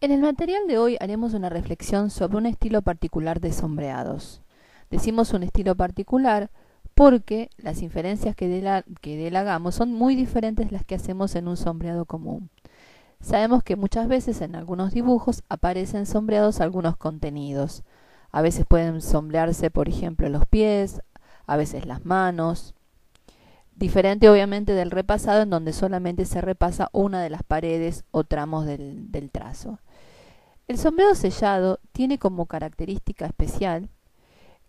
En el material de hoy haremos una reflexión sobre un estilo particular de sombreados. Decimos un estilo particular porque las inferencias que de él hagamos son muy diferentes de las que hacemos en un sombreado común. Sabemos que muchas veces en algunos dibujos aparecen sombreados algunos contenidos. A veces pueden sombrearse, por ejemplo, los pies, a veces las manos. Diferente obviamente del repasado, en donde solamente se repasa una de las paredes o tramos del trazo. El sombreado sellado tiene como característica especial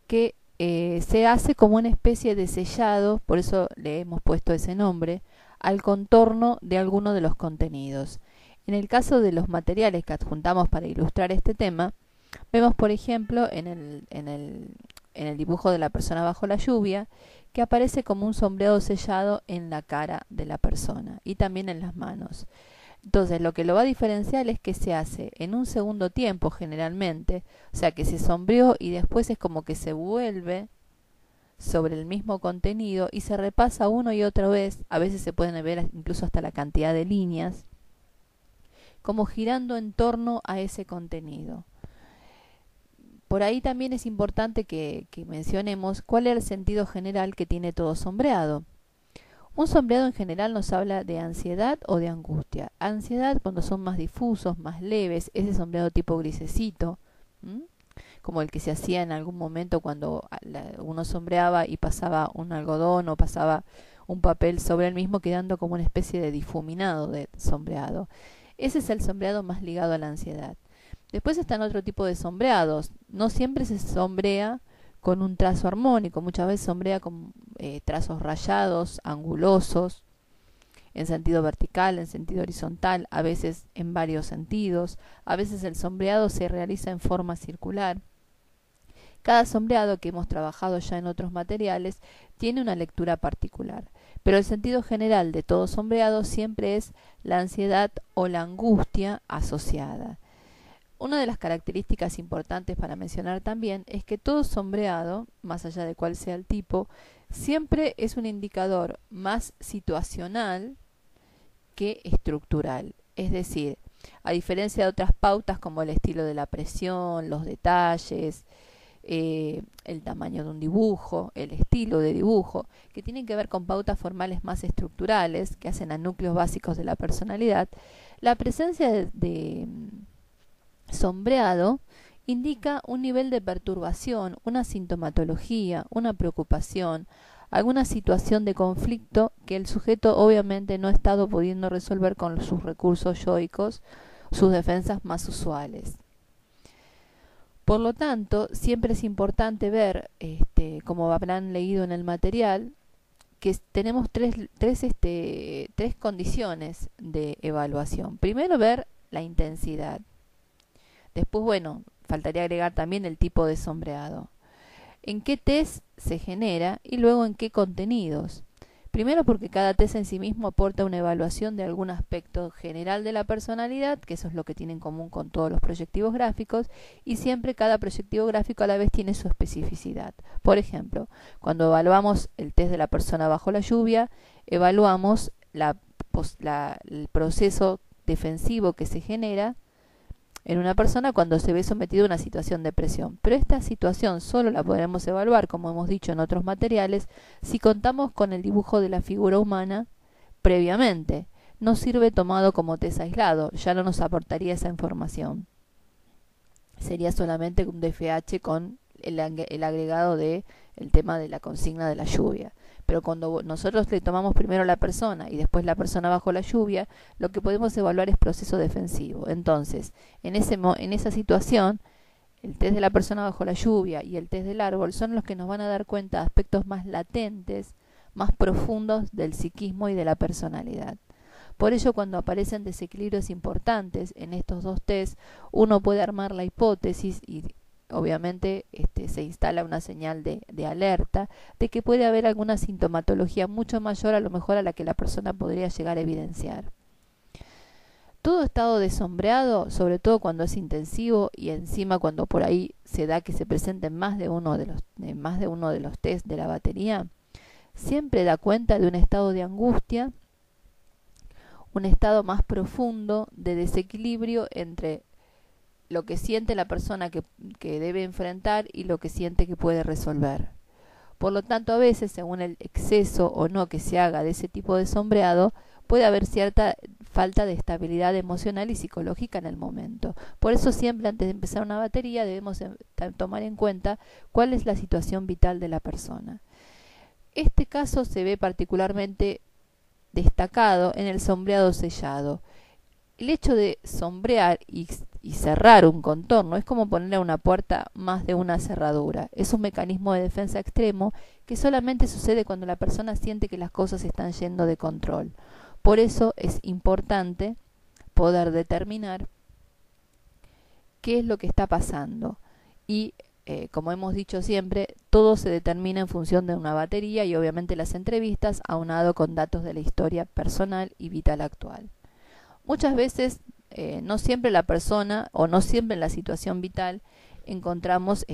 que se hace como una especie de sellado, por eso le hemos puesto ese nombre, al contorno de alguno de los contenidos. En el caso de los materiales que adjuntamos para ilustrar este tema, vemos por ejemplo en el dibujo de la persona bajo la lluvia, que aparece como un sombreado sellado en la cara de la persona y también en las manos. Entonces, lo que lo va a diferenciar es que se hace en un segundo tiempo generalmente, o sea que se sombreó y después es como que se vuelve sobre el mismo contenido y se repasa una y otra vez, a veces se pueden ver incluso hasta la cantidad de líneas, como girando en torno a ese contenido. Por ahí también es importante que mencionemos cuál es el sentido general que tiene todo sombreado. Un sombreado en general nos habla de ansiedad o de angustia. Ansiedad cuando son más difusos, más leves, ese sombreado tipo grisecito, ¿m? Como el que se hacía en algún momento cuando uno sombreaba y pasaba un algodón o pasaba un papel sobre el mismo, quedando como una especie de difuminado de sombreado. Ese es el sombreado más ligado a la ansiedad. Después están otro tipo de sombreados. No siempre se sombrea con un trazo armónico, muchas veces sombrea con trazos rayados, angulosos, en sentido vertical, en sentido horizontal, a veces en varios sentidos. A veces el sombreado se realiza en forma circular. Cada sombreado, que hemos trabajado ya en otros materiales, tiene una lectura particular, pero el sentido general de todo sombreado siempre es la ansiedad o la angustia asociada. Una de las características importantes para mencionar también es que todo sombreado, más allá de cuál sea el tipo, siempre es un indicador más situacional que estructural. Es decir, a diferencia de otras pautas como el estilo de la presión, los detalles, el tamaño de un dibujo, el estilo de dibujo, que tienen que ver con pautas formales más estructurales, que hacen a núcleos básicos de la personalidad, la presencia de sombreado indica un nivel de perturbación, una sintomatología, una preocupación, alguna situación de conflicto que el sujeto obviamente no ha estado pudiendo resolver con sus recursos yoicos, sus defensas más usuales. Por lo tanto, siempre es importante ver, como habrán leído en el material, que tenemos tres condiciones de evaluación. Primero, ver la intensidad. Después, bueno, faltaría agregar también el tipo de sombreado. En qué test se genera y luego en qué contenidos. Primero porque cada test en sí mismo aporta una evaluación de algún aspecto general de la personalidad, que eso es lo que tiene en común con todos los proyectivos gráficos, y siempre cada proyectivo gráfico a la vez tiene su especificidad. Por ejemplo, cuando evaluamos el test de la persona bajo la lluvia, evaluamos el proceso defensivo que se genera en una persona cuando se ve sometido a una situación de presión. Pero esta situación solo la podremos evaluar, como hemos dicho en otros materiales, si contamos con el dibujo de la figura humana previamente. No sirve tomado como test aislado, ya no nos aportaría esa información. Sería solamente un DFH con el agregado de el tema de la consigna de la lluvia. Pero cuando nosotros le tomamos primero a la persona y después la persona bajo la lluvia, lo que podemos evaluar es proceso defensivo. Entonces, en esa situación, el test de la persona bajo la lluvia y el test del árbol son los que nos van a dar cuenta de aspectos más latentes, más profundos del psiquismo y de la personalidad. Por ello, cuando aparecen desequilibrios importantes en estos dos test, uno puede armar la hipótesis y obviamente se instala una señal de alerta de que puede haber alguna sintomatología mucho mayor a lo mejor a la que la persona podría llegar a evidenciar. Todo estado de sombreado, sobre todo cuando es intensivo y encima cuando por ahí se da que se presenten más de uno de los test de la batería, siempre da cuenta de un estado de angustia, un estado más profundo de desequilibrio entre lo que siente la persona que debe enfrentar y lo que siente que puede resolver. Por lo tanto, a veces, según el exceso o no que se haga de ese tipo de sombreado, puede haber cierta falta de estabilidad emocional y psicológica en el momento. Por eso siempre antes de empezar una batería debemos tomar en cuenta cuál es la situación vital de la persona. Este caso se ve particularmente destacado en el sombreado sellado. El hecho de sombrear y cerrar un contorno es como ponerle a una puerta más de una cerradura. Es un mecanismo de defensa extremo que solamente sucede cuando la persona siente que las cosas están yendo de control. Por eso es importante poder determinar qué es lo que está pasando. Y como hemos dicho siempre, todo se determina en función de una batería y obviamente las entrevistas aunado con datos de la historia personal y vital actual. Muchas veces, no siempre la persona o no siempre en la situación vital encontramos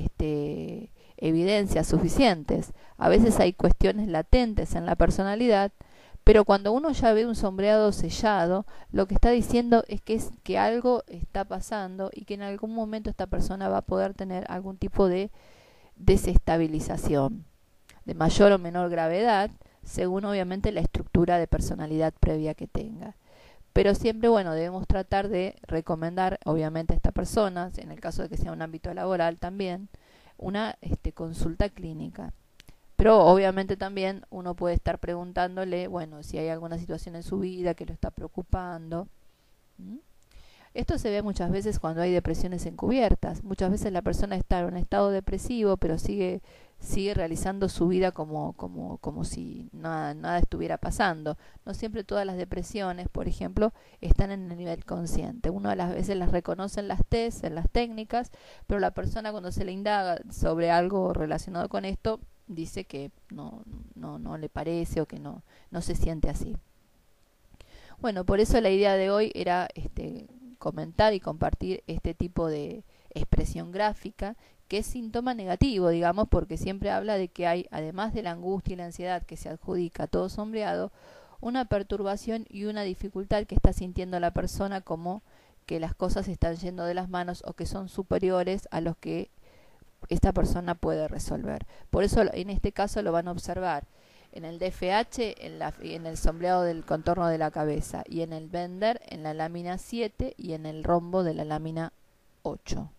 evidencias suficientes. A veces hay cuestiones latentes en la personalidad, pero cuando uno ya ve un sombreado sellado, lo que está diciendo es que algo está pasando y que en algún momento esta persona va a poder tener algún tipo de desestabilización, de mayor o menor gravedad, según obviamente la estructura de personalidad previa que tenga. Pero siempre, bueno, debemos tratar de recomendar, obviamente, a esta persona, en el caso de que sea un ámbito laboral también, una consulta clínica. Pero obviamente también uno puede estar preguntándole, bueno, si hay alguna situación en su vida que lo está preocupando. ¿Mm? Esto se ve muchas veces cuando hay depresiones encubiertas. Muchas veces la persona está en un estado depresivo, pero sigue realizando su vida como si nada estuviera pasando. No siempre todas las depresiones, por ejemplo, están en el nivel consciente. Uno a las veces las reconoce en las test, en las técnicas, pero la persona cuando se le indaga sobre algo relacionado con esto, dice que no le parece o que no se siente así. Bueno, por eso la idea de hoy era comentar y compartir este tipo de expresión gráfica que es síntoma negativo, digamos, porque siempre habla de que hay, además de la angustia y la ansiedad que se adjudica a todo sombreado, una perturbación y una dificultad que está sintiendo la persona, como que las cosas están yendo de las manos o que son superiores a los que esta persona puede resolver. Por eso en este caso lo van a observar en el DFH, en el sombreado del contorno de la cabeza, y en el Bender en la lámina 7 y en el rombo de la lámina 8.